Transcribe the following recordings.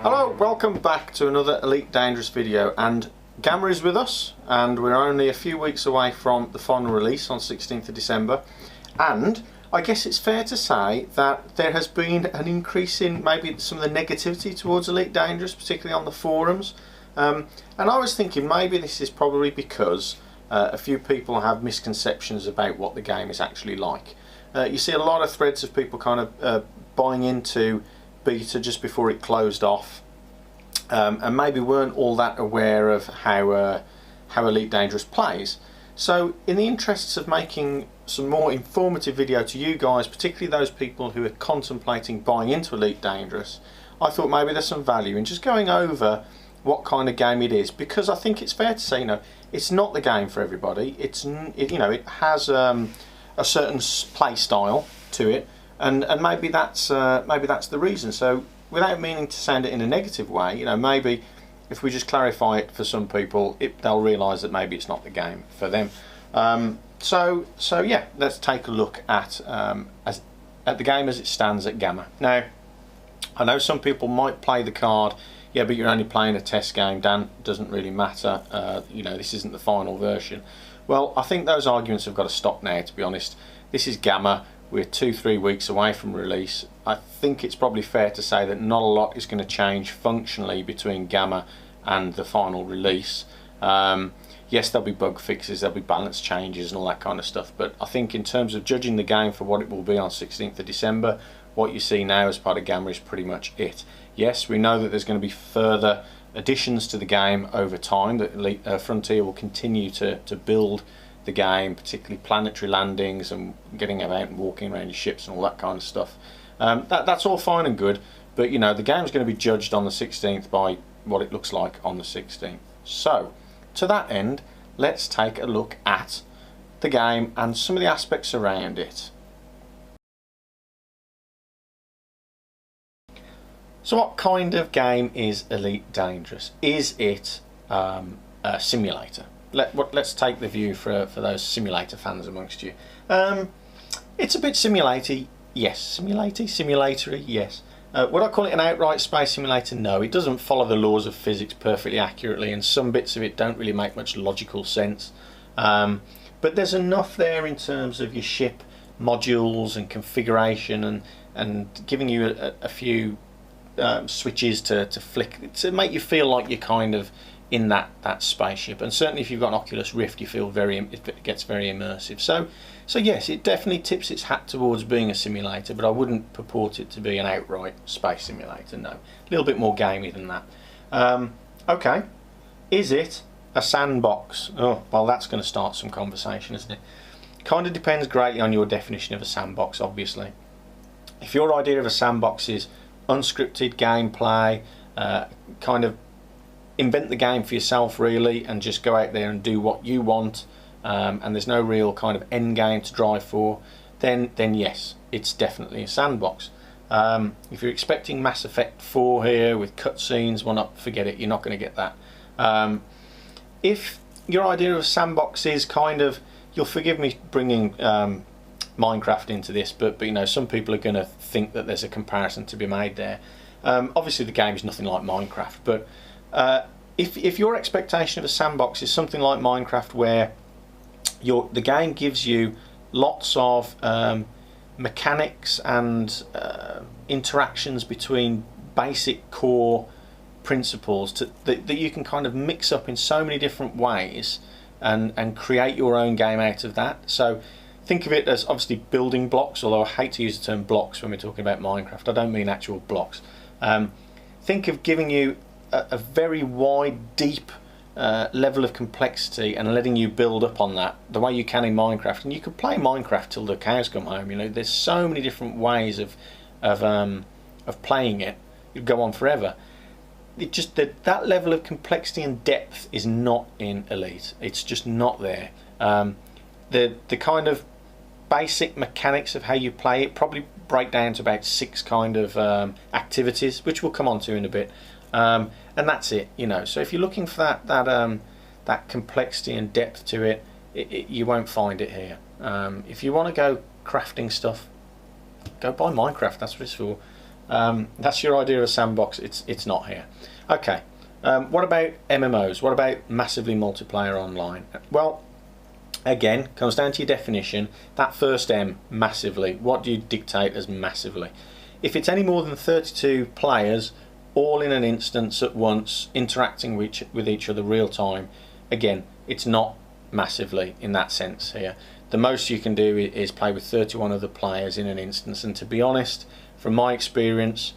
Hello, welcome back to another Elite Dangerous video, and Gamma is with us, and we're only a few weeks away from the final release on 16th of December, and I guess it's fair to say that there has been an increase in maybe some of the negativity towards Elite Dangerous, particularly on the forums, and I was thinking maybe this is probably because a few people have misconceptions about what the game is actually like. You see a lot of threads of people kind of buying into beta just before it closed off, and maybe weren't all that aware of how Elite Dangerous plays. So in the interests of making some more informative video to you guys, particularly those people who are contemplating buying into Elite Dangerous, I thought maybe there's some value in just going over what kind of game it is, because I think it's fair to say, it's not the game for everybody. It has a certain play style to it, and maybe that's the reason. So without meaning to sound it in a negative way, maybe if we just clarify it for some people, they'll realise that maybe it's not the game for them. So yeah, let's take a look at the game as it stands at Gamma. Now, I know some people might play the card, yeah, but you're only playing a test game, Dan, doesn't really matter, this isn't the final version. Well, I think those arguments have got to stop now, to be honest. This is Gamma. We're 2-3 weeks away from release. I think it's probably fair to say that not a lot is going to change functionally between Gamma and the final release. Yes, there'll be bug fixes, there'll be balance changes and all that kind of stuff, but I think in terms of judging the game for what it will be on 16th of December, what you see now as part of Gamma is pretty much it. Yes, we know that there's going to be further additions to the game over time, that Frontier will continue to build the game, particularly planetary landings and getting out and walking around your ships and all that kind of stuff. That's all fine and good, but the game's going to be judged on the 16th by what it looks like on the 16th. So to that end, let's take a look at the game and some of the aspects around it. So what kind of game is Elite Dangerous? Is it a simulator? Let's take the view for those simulator fans amongst you. It's a bit simulator-y, yes. Simulatory, yes. Would I call it an outright space simulator? No, it doesn't follow the laws of physics perfectly accurately, and some bits of it don't really make much logical sense. But there's enough there in terms of your ship modules and configuration, and giving you a few switches to flick to make you feel like you're kind of in that spaceship. And certainly if you've got an Oculus Rift, you feel it gets very immersive. So yes, it definitely tips its hat towards being a simulator, but I wouldn't purport it to be an outright space simulator. No, a little bit more gamey than that. Okay, is it a sandbox? Oh, well, that's going to start some conversation, isn't it? Kind of depends greatly on your definition of a sandbox, obviously. If your idea of a sandbox is unscripted gameplay, kind of invent the game for yourself really, and just go out there and do what you want, and there's no real kind of end game to drive for, then yes, it's definitely a sandbox. If you're expecting Mass Effect 4 here with cutscenes, well, not forget it, you're not going to get that. If your idea of a sandbox is kind of, you'll forgive me bringing Minecraft into this, but some people are going to think that there's a comparison to be made there. Obviously the game is nothing like Minecraft, but if your expectation of a sandbox is something like Minecraft, where the game gives you lots of mechanics and interactions between basic core principles that you can kind of mix up in so many different ways and create your own game out of that. So think of it as obviously building blocks, although I hate to use the term blocks when we're talking about Minecraft. I don't mean actual blocks. Think of giving you a very wide, deep level of complexity and letting you build up on that the way you can in Minecraft. And you could play Minecraft till the cows come home. There's so many different ways of playing it. You'd go on forever. It just that level of complexity and depth is not in Elite. It's just not there. The kind of basic mechanics of how you play it probably break down to about 6 kind of activities, which we'll come on to in a bit, and that's it. So if you're looking for that complexity and depth to it, you won't find it here. If you want to go crafting stuff, go buy Minecraft, that's what it's for. That's your idea of a sandbox. It's not here. Okay. What about MMOs? What about massively multiplayer online? Well, again, comes down to your definition. That first M, massively. What do you dictate as massively? If it's any more than 32 players, all in an instance at once, interacting with each other real time, again, it's not massively in that sense here. The most you can do is play with 31 other players in an instance, and to be honest, from my experience,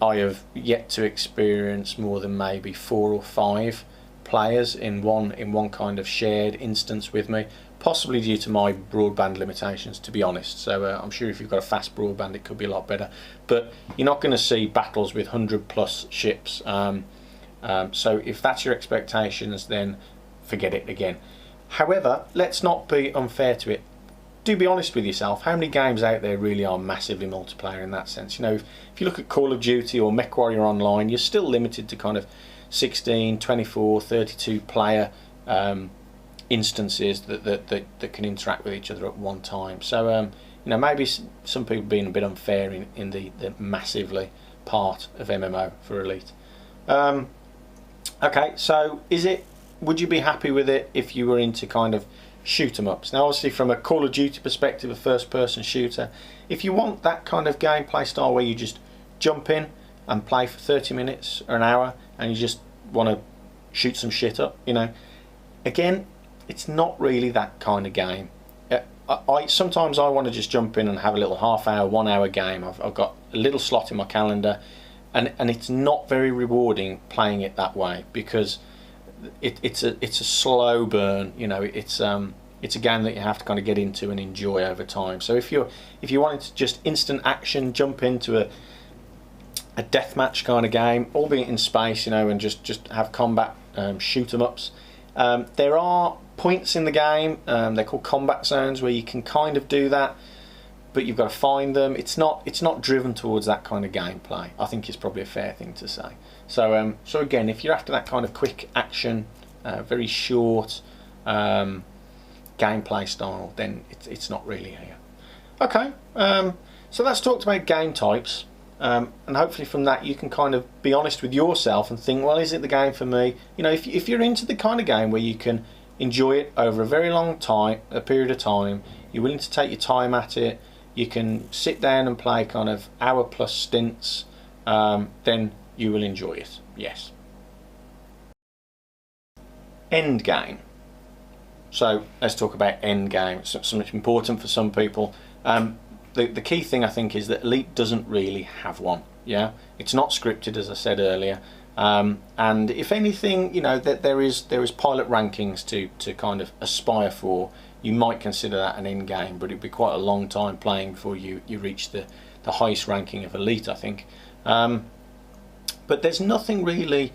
I have yet to experience more than maybe 4 or 5 players in one kind of shared instance with me, possibly due to my broadband limitations, to be honest. So I'm sure if you've got a fast broadband it could be a lot better, but you're not going to see battles with 100+ ships. So if that's your expectations, then forget it again. However, let's not be unfair to it. Do be honest with yourself. How many games out there really are massively multiplayer in that sense? You know, if you look at Call of Duty or MechWarrior Online, you're still limited to kind of 16, 24, 32 player instances that can interact with each other at one time. So you know, maybe some people being a bit unfair in the massively part of MMO for Elite. Okay, so would you be happy with it if you were into kind of shoot 'em ups? Now obviously from a Call of Duty perspective, a first person shooter, if you want that kind of gameplay style where you just jump in and play for 30 minutes or an hour and you just want to shoot some shit up, you know, again, it's not really that kind of game. Sometimes I want to just jump in and have a little half-hour, 1 hour game. I've got a little slot in my calendar, and it's not very rewarding playing it that way, because it's a slow burn. You know, it's a game that you have to kind of get into and enjoy over time. So if you wanted to just instant action, jump into a deathmatch kind of game, albeit in space, you know, and just have combat shoot 'em ups. There are points in the game, they're called combat zones, where you can kind of do that, but you've got to find them. It's not driven towards that kind of gameplay, I think is probably a fair thing to say. So so again, if you're after that kind of quick action, very short gameplay style, then it's not really here. Okay, so that's talked about game types. And hopefully from that you can kind of be honest with yourself and think, well, is it the game for me? You know, if you're into the kind of game where you can enjoy it over a very long time, a period of time, you're willing to take your time at it, you can sit down and play kind of hour-plus stints, then you will enjoy it, yes. Endgame. So let's talk something important for some people. The key thing I think is that Elite doesn't really have one. Yeah, it's not scripted, as I said earlier, and if anything, you know, that there is pilot rankings to kind of aspire for. You might consider that an end game, but it'd be quite a long time playing before you reach the highest ranking of Elite, I think. But there's nothing really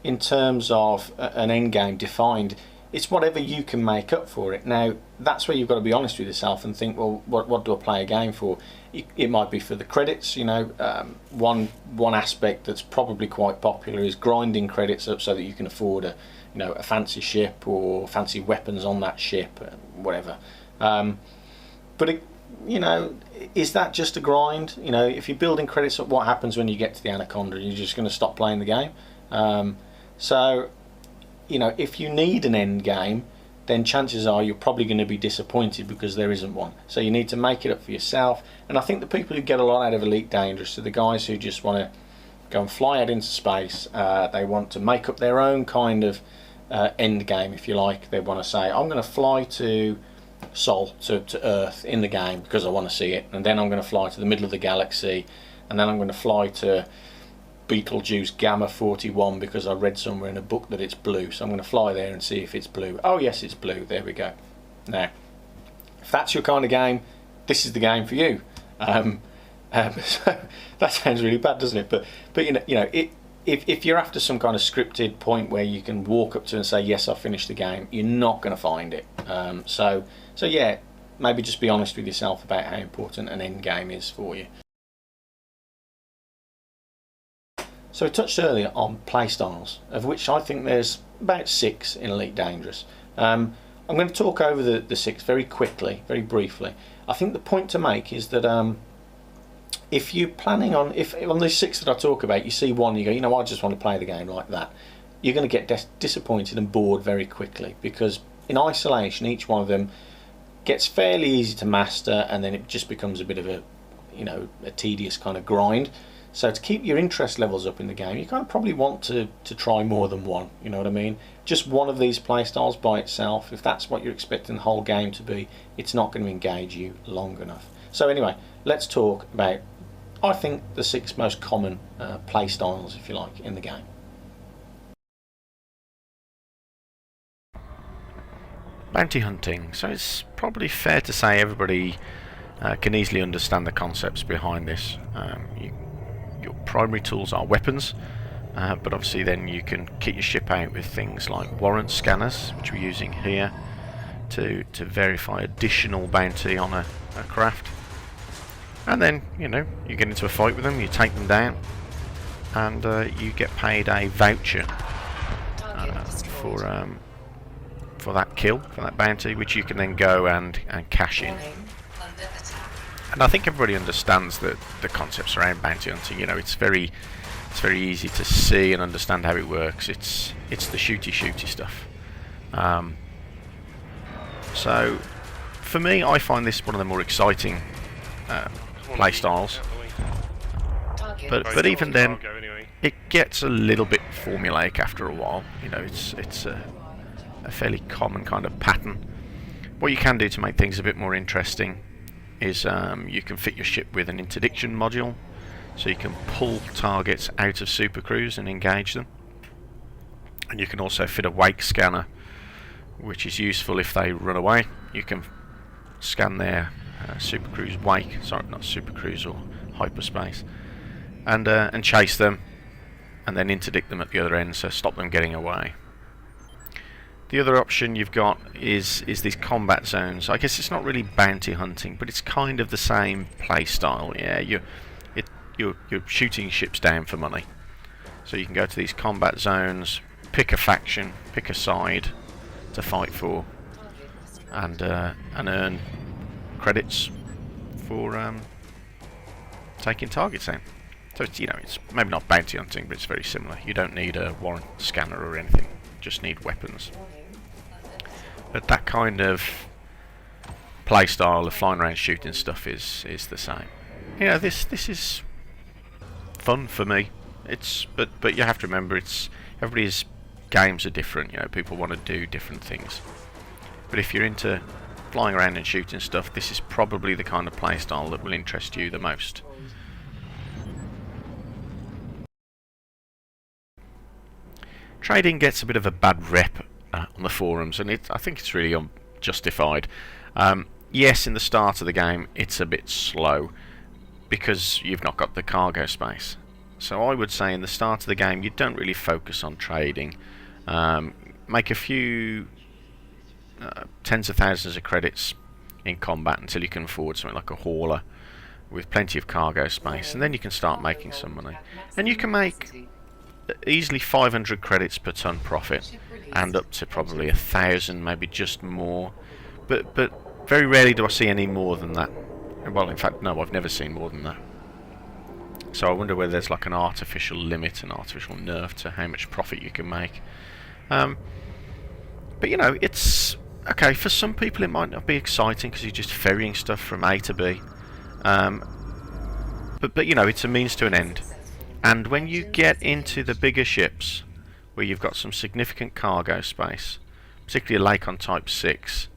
in terms of an end game defined. It's whatever you can make up for it. Now, that's where you've got to be honest with yourself and think, well, what do I play a game for? It might be for the credits, you know. One aspect that's probably quite popular is grinding credits up so that you can afford a fancy ship or fancy weapons on that ship, whatever. But you know, is that just a grind? You know, if you're building credits up, what happens when you get to the Anaconda? You're just going to stop playing the game. So, you know, if you need an end game, then chances are you're probably going to be disappointed because there isn't one. So you need to make it up for yourself. And I think the people who get a lot out of Elite Dangerous are the guys who just want to go and fly out into space. They want to make up their own kind of end game, if you like. They want to say, I'm going to fly to Sol, to Earth in the game because I want to see it, and then I'm going to fly to the middle of the galaxy, and then I'm going to fly to Betelgeuse Gamma 41 because I read somewhere in a book that it's blue, so I'm going to fly there and see if it's blue. Oh yes, it's blue. There we go. Now, if that's your kind of game, this is the game for you. So that sounds really bad, doesn't it? But you know, if you're after some kind of scripted point where you can walk up to and say, yes, I've finished the game, you're not going to find it. So yeah, maybe just be honest with yourself about how important an end game is for you. So I touched earlier on playstyles, of which I think there's about 6 in Elite Dangerous. I'm going to talk over the 6 very quickly, very briefly. I think the point to make is that if you're planning on, if on these 6 that I talk about, you see one, you go, you know, I just want to play the game like that, you're going to get disappointed and bored very quickly, because in isolation, each one of them gets fairly easy to master, and then it just becomes a bit of a, you know, a tedious kind of grind. So to keep your interest levels up in the game, you kind of probably want to try more than one, you know what I mean? Just one of these playstyles by itself, if that's what you're expecting the whole game to be, it's not going to engage you long enough. So anyway, let's talk about, I think, the 6 most common playstyles, if you like, in the game. Bounty hunting. So it's probably fair to say everybody can easily understand the concepts behind this. Your primary tools are weapons, but obviously then you can kit your ship out with things like warrant scanners, which we're using here to verify additional bounty on a craft. And then, you know, you get into a fight with them, you take them down, and you get paid a voucher for that kill, for that bounty, which you can then go and cash in. And I think everybody understands the concepts around bounty hunting. You know, it's very easy to see and understand how it works. It's the shooty stuff. So for me, I find this one of the more exciting play styles. But even then, it gets a little bit formulaic after a while. You know, it's a fairly common kind of pattern. What you can do to make things a bit more interesting is you can fit your ship with an interdiction module, so you can pull targets out of supercruise and engage them. And you can also fit a wake scanner, which is useful if they run away. You can scan their supercruise wake, sorry, not supercruise or hyperspace, and chase them, and then interdict them at the other end, so stop them getting away. The other option you've got is these combat zones. I guess it's not really bounty hunting, but it's kind of the same play style. Yeah, you're shooting ships down for money. So you can go to these combat zones, pick a faction, pick a side to fight for, and earn credits for taking targets out. So it's, you know, it's maybe not bounty hunting, but it's very similar. You don't need a warrant scanner or anything. Just need weapons. But that kind of play style of flying around shooting stuff is the same. You know, this is fun for me. But you have to remember, everybody's games are different. You know, people want to do different things. But if you're into flying around and shooting stuff, this is probably the kind of play style that will interest you the most. Trading gets a bit of a bad rep on the forums, and I think it's really unjustified. Yes, in the start of the game it's a bit slow because you've not got the cargo space. So I would say in the start of the game you don't really focus on trading. Make a few tens of thousands of credits in combat until you can afford something like a hauler with plenty of cargo space, and then you can start making some money. And you can make easily 500 credits per ton profit, and up to probably 1,000, maybe just more. But very rarely do I see any more than that. Well, in fact, no, I've never seen more than that. So I wonder whether there's like an artificial limit, an artificial nerf to how much profit you can make. But you know, it's okay for some people. It might not be exciting because you're just ferrying stuff from A to B. But you know, it's a means to an end. And when you get into the bigger ships, where you've got some significant cargo space, particularly a lake on Type 6,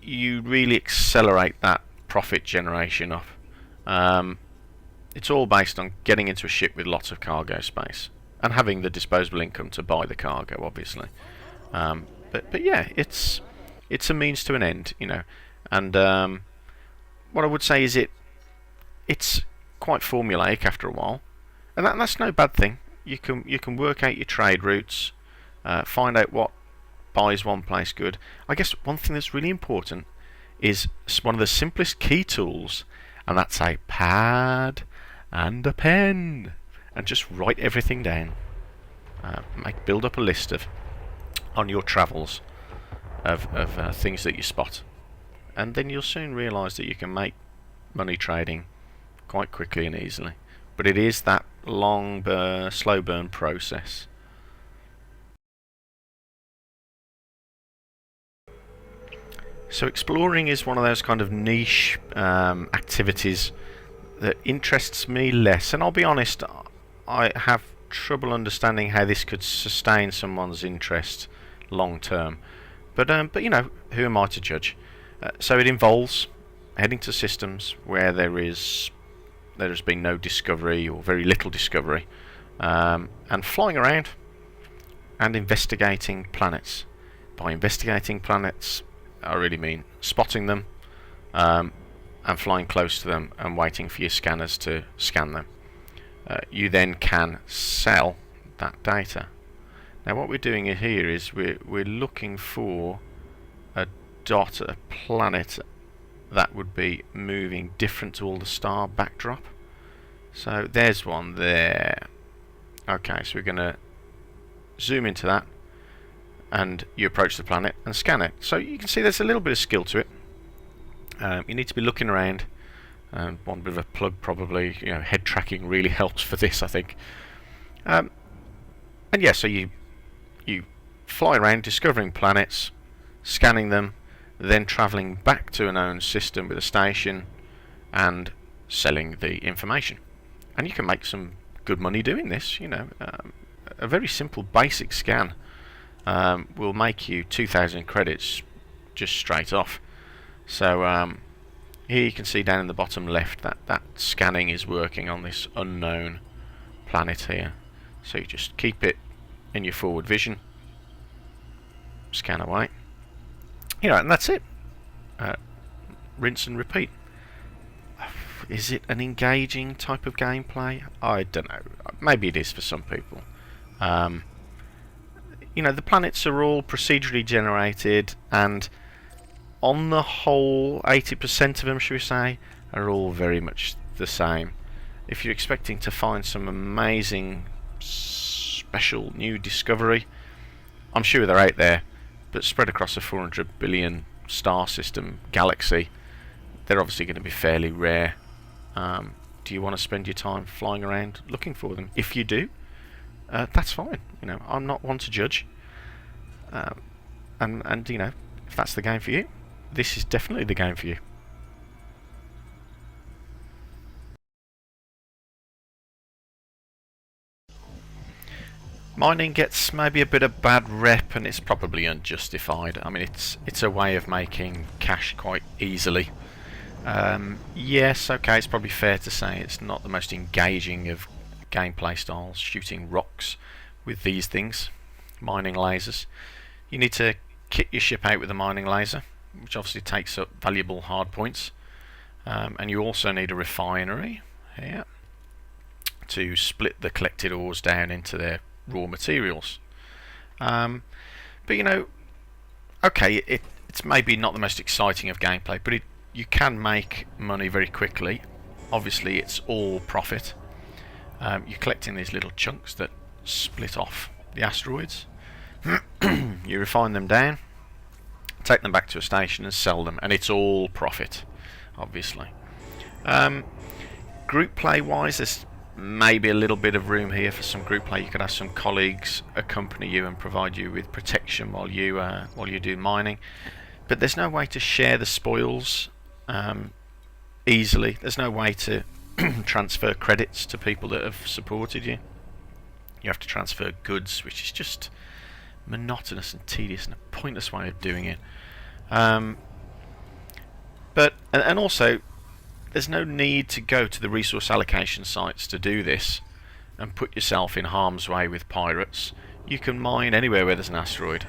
you really accelerate that profit generation up. It's all based on getting into a ship with lots of cargo space and having the disposable income to buy the cargo, obviously. But yeah, it's a means to an end, you know. And what I would say is it's quite formulaic after a while. And that's no bad thing. You can work out your trade routes, find out what buys one place good. I guess one thing that's really important is one of the simplest key tools, and that's a pad and a pen, and just write everything down. Build up a list on your travels of things that you spot, and then you'll soon realise that you can make money trading quite quickly and easily. But it is that long burn, slow burn process. So exploring is one of those kind of niche activities that interests me less, and I'll be honest, I have trouble understanding how this could sustain someone's interest long term. But you know, who am I to judge? So it involves heading to systems where there has been no discovery or very little discovery, and flying around and investigating planets. By investigating planets, I really mean spotting them, and flying close to them and waiting for your scanners to scan them. You then can sell that data. Now what we're doing here is we're looking for a dot, a planet that would be moving different to all the star backdrop. So there's one there. Okay, so we're going to zoom into that, and you approach the planet and scan it. So you can see there's a little bit of skill to it. You need to be looking around. One bit of a plug probably. You know, head tracking really helps for this, I think. And yeah, so you fly around discovering planets, scanning them, then travelling back to a known system with a station and selling the information. And you can make some good money doing this. You know, a very simple basic scan will make you 2,000 credits just straight off. So here you can see down in the bottom left that scanning is working on this unknown planet here. So you just keep it in your forward vision, scan away, you know, and that's it. Rinse and repeat. Is it an engaging type of gameplay? I don't know. Maybe it is for some people. You know, the planets are all procedurally generated, and on the whole, 80% of them, should we say, are all very much the same. If you're expecting to find some amazing, special new discovery, I'm sure they're out there, but spread across a 400 billion star system galaxy, they're obviously going to be fairly rare. Do you want to spend your time flying around looking for them? If you do, that's fine. You know, I'm not one to judge. And you know, if that's the game for you, this is definitely the game for you. Mining gets maybe a bit of bad rep, and it's probably unjustified. I mean, it's a way of making cash quite easily. Yes, okay, it's probably fair to say it's not the most engaging of gameplay styles, shooting rocks with these things, mining lasers. You need to kit your ship out with a mining laser, which obviously takes up valuable hard points, and you also need a refinery here to split the collected ores down into their raw materials. But you know, okay, it's maybe not the most exciting of gameplay, but you can make money very quickly. Obviously it's all profit. You're collecting these little chunks that split off the asteroids. You refine them down, take them back to a station and sell them, and it's all profit, obviously. Group play wise, there's maybe a little bit of room here for some group play. You could have some colleagues accompany you and provide you with protection while you do mining, but there's no way to share the spoils easily. There's no way to transfer credits to people that have supported you. You have to transfer goods, which is just monotonous and tedious and a pointless way of doing it. But also, there's no need to go to the resource allocation sites to do this and put yourself in harm's way with pirates. You can mine anywhere where there's an asteroid.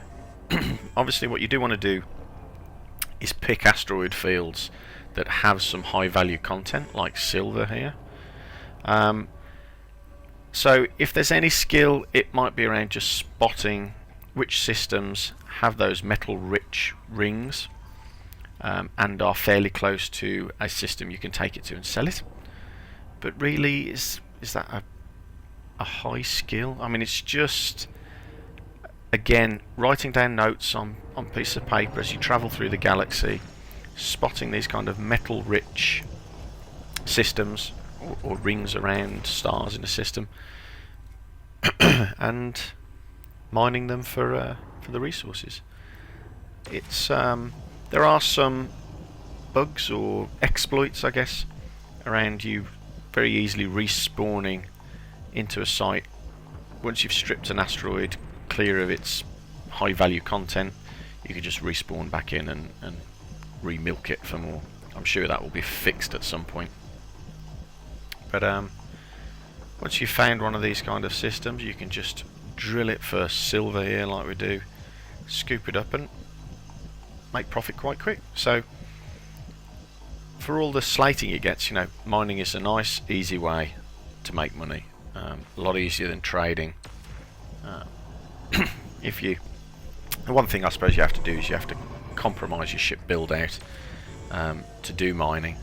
Obviously what you do want to do is pick asteroid fields that have some high value content, like silver here. So if there's any skill, it might be around just spotting which systems have those metal rich rings, and are fairly close to a system you can take it to and sell it. But really, is that a high skill? I mean, it's just, again, writing down notes on piece of paper as you travel through the galaxy, spotting these kind of metal rich systems, or rings around stars in the system, and mining them for the resources. It's there are some bugs or exploits, I guess, around you very easily respawning into a site once you've stripped an asteroid clear of its high value content. You can just respawn back in and remilk it for more. I'm sure that will be fixed at some point. But once you've found one of these kind of systems, you can just drill it for silver here like we do, scoop it up and make profit quite quick. So for all the slating it gets, you know, mining is a nice easy way to make money. A lot easier than trading. The one thing I suppose you have to do is you have to compromise your ship build out to do mining,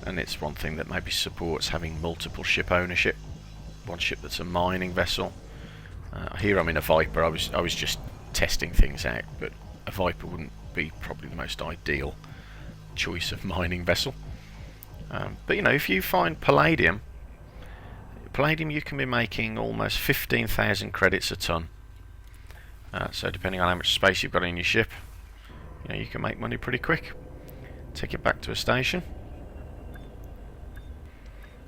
and it's one thing that maybe supports having multiple ship ownership. One ship that's a mining vessel. Here I'm in a Viper. I was just testing things out, but a Viper wouldn't be probably the most ideal choice of mining vessel. But you know, if you find palladium you can be making almost 15,000 credits a ton. So depending on how much space you've got in your ship, you know, you can make money pretty quick. Take it back to a station.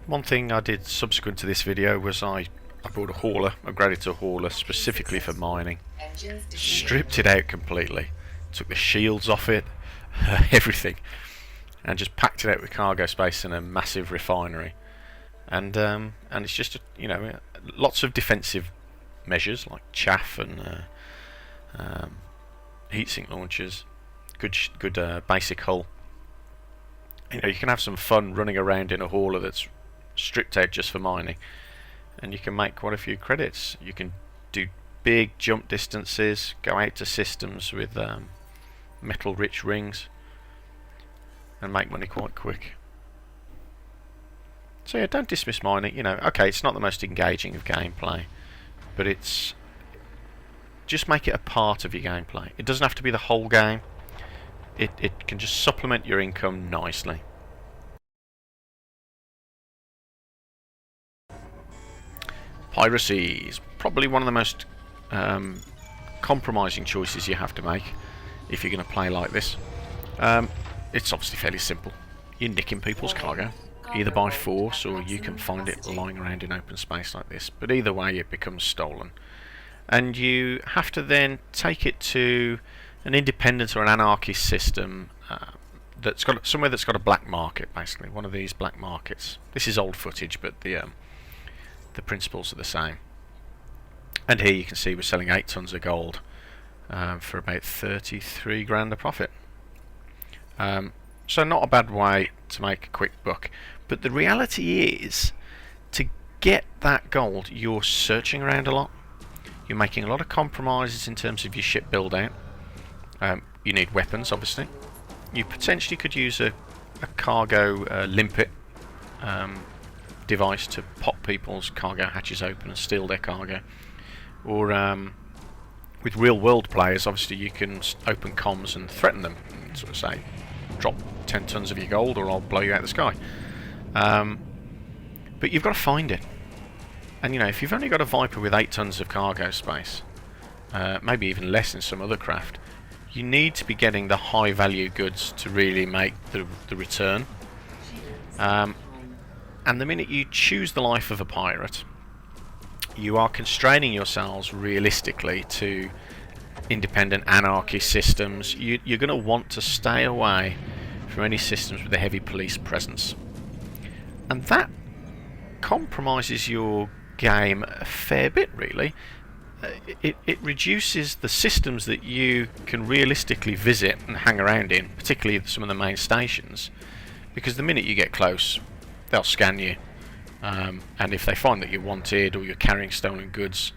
One thing I did subsequent to this video was I bought a hauler, upgraded to a hauler specifically for mining. Stripped it out completely, took the shields off it, everything, and just packed it out with cargo space in a massive refinery. And it's just you know, lots of defensive measures like chaff and heatsink launchers, good basic hull. You know, you can have some fun running around in a hauler that's stripped out just for mining, and you can make quite a few credits. You can do big jump distances, go out to systems with metal rich rings, and make money quite quick. So yeah, don't dismiss mining. You know, okay, it's not the most engaging of gameplay, but it's just make it a part of your gameplay. It doesn't have to be the whole game. It can just supplement your income nicely. Piracy is probably one of the most compromising choices you have to make if you're going to play like this. It's obviously fairly simple. You're nicking people's cargo, either by force or you can find it lying around in open space like this. But either way, it becomes stolen. And you have to then take it to an independent or an anarchist system that's got somewhere that's got a black market, basically one of these black markets. This is old footage, but the principles are the same. And here you can see we're selling 8 tons of gold for about 33 grand a profit. So not a bad way to make a quick buck. But the reality is, to get that gold, you're searching around a lot. You're making a lot of compromises in terms of your ship build out. You need weapons, obviously. You potentially could use a cargo limpet device to pop people's cargo hatches open and steal their cargo. Or with real world players, obviously you can open comms and threaten them and sort of say, drop 10 tons of your gold or I'll blow you out of the sky. But you've got to find it. And you know, if you've only got a Viper with 8 tons of cargo space, maybe even less in some other craft, you need to be getting the high value goods to really make the return. And the minute you choose the life of a pirate, you are constraining yourselves realistically to independent anarchist systems. You're going to want to stay away from any systems with a heavy police presence. And that compromises your game a fair bit, really. It reduces the systems that you can realistically visit and hang around in, particularly some of the main stations, because the minute you get close, they'll scan you, and if they find that you're wanted or you're carrying stolen goods,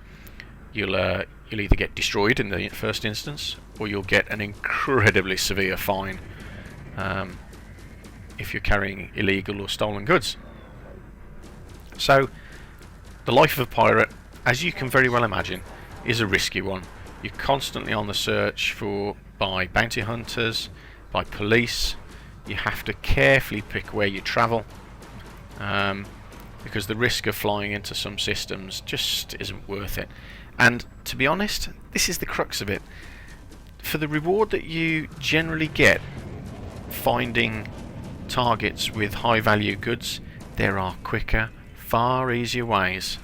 you'll either get destroyed in the first instance, or you'll get an incredibly severe fine if you're carrying illegal or stolen goods. So the life of a pirate, as you can very well imagine, is a risky one. You're constantly on the search by bounty hunters, by police. You have to carefully pick where you travel. because the risk of flying into some systems just isn't worth it. And to be honest, this is the crux of it. For the reward that you generally get finding targets with high value goods, there are quicker, far easier ways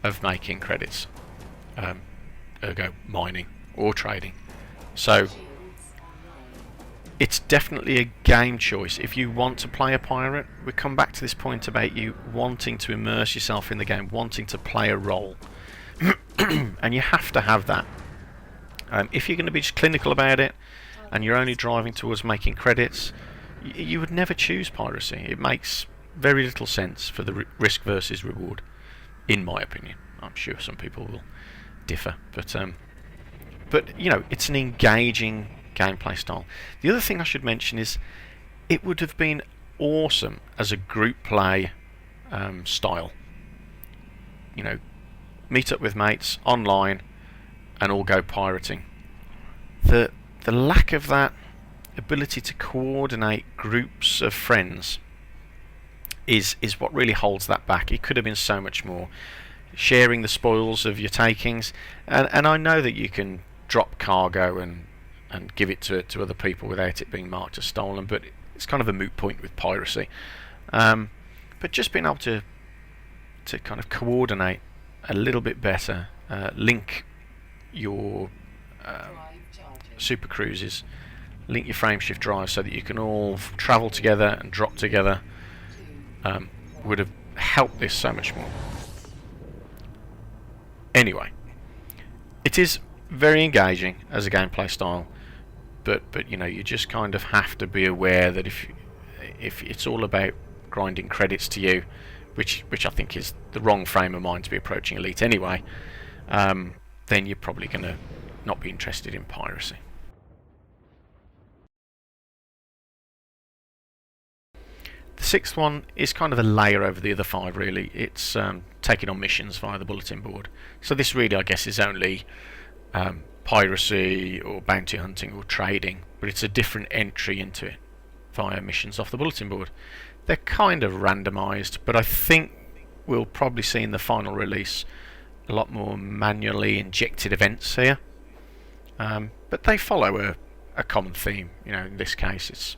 of making credits, ergo mining or trading. So it's definitely a game choice. If you want to play a pirate, we come back to this point about you wanting to immerse yourself in the game, wanting to play a role. And you have to have that. If you're going to be just clinical about it and you're only driving towards making credits, you would never choose piracy. It makes very little sense for the risk versus reward, in my opinion. I'm sure some people will differ, but you know, it's an engaging gameplay style. The other thing I should mention is it would have been awesome as a group play style. You know, meet up with mates online and all go pirating. The lack of that ability to coordinate groups of friends is what really holds that back. It could have been so much more. Sharing the spoils of your takings, and I know that you can drop cargo and give it to other people without it being marked as stolen, but it's kind of a moot point with piracy. But just being able to kind of coordinate a little bit better, link your super cruises, link your frameshift drives so that you can all travel together and drop together, would have helped this so much more. Anyway, it is very engaging as a gameplay style, but you know, you just kind of have to be aware that if it's all about grinding credits to you, which I think is the wrong frame of mind to be approaching Elite anyway, then you're probably going to not be interested in piracy. The sixth one is kind of a layer over the other five, really. It's taking on missions via the bulletin board. So this really, I guess, is only piracy or bounty hunting or trading, but it's a different entry into it via missions off the bulletin board. They're kind of randomised, but I think we'll probably see in the final release a lot more manually injected events here. But they follow a common theme. You know, in this case, it's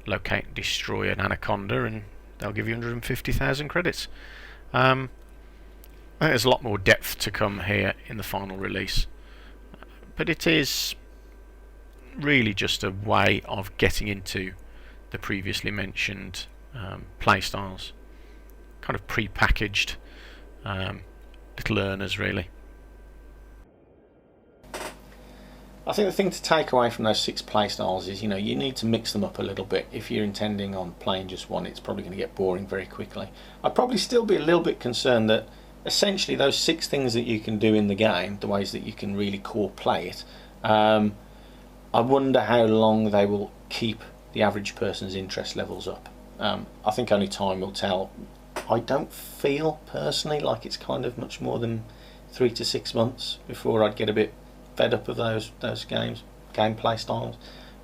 locate and destroy an anaconda, and they'll give you 150,000 credits. I think there's a lot more depth to come here in the final release, but it is really just a way of getting into the previously mentioned playstyles, kind of pre-packaged little earners, really. I think the thing to take away from those 6 playstyles is, you know, you need to mix them up a little bit. If you're intending on playing just one, it's probably going to get boring very quickly. I'd probably still be a little bit concerned that essentially those 6 things that you can do in the game, the ways that you can really core play it, I wonder how long they will keep the average person's interest levels up. I think only time will tell. I don't feel personally like it's kind of much more than 3 to 6 months before I'd get a bit fed up of those gameplay styles,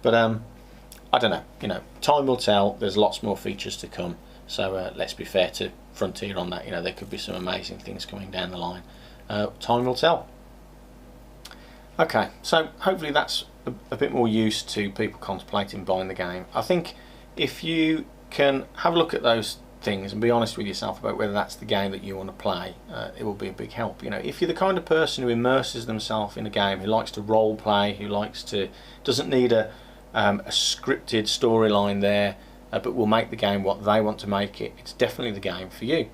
but I don't know. You know, time will tell. There's lots more features to come, so let's be fair to Frontier on that. You know, there could be some amazing things coming down the line. Time will tell. Okay, so hopefully that's a bit more use to people contemplating buying the game. I think if you can have a look at those things and be honest with yourself about whether that's the game that you want to play, it will be a big help. You know, if you're the kind of person who immerses themselves in a game, who likes to role play, who doesn't need a scripted storyline there, but will make the game what they want to make it, it's definitely the game for you.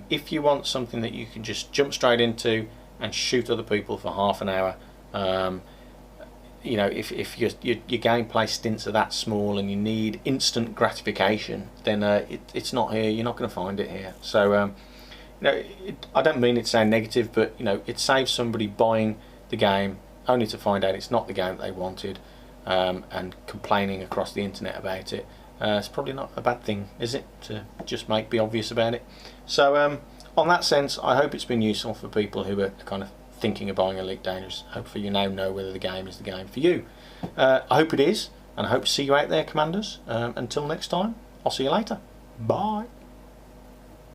If you want something that you can just jump straight into and shoot other people for half an hour, you know, if your gameplay stints are that small and you need instant gratification, then it's not here. You're not going to find it here. So, you know, I don't mean it to sound negative, but you know, it saves somebody buying the game only to find out it's not the game that they wanted, and complaining across the internet about it. It's probably not a bad thing, is it, to just be obvious about it? So, on that sense, I hope it's been useful for people who are kind of thinking of buying Elite Dangerous. Hopefully you now know whether the game is the game for you. I hope it is, and I hope to see you out there, Commanders. Until next time, I'll see you later. Bye.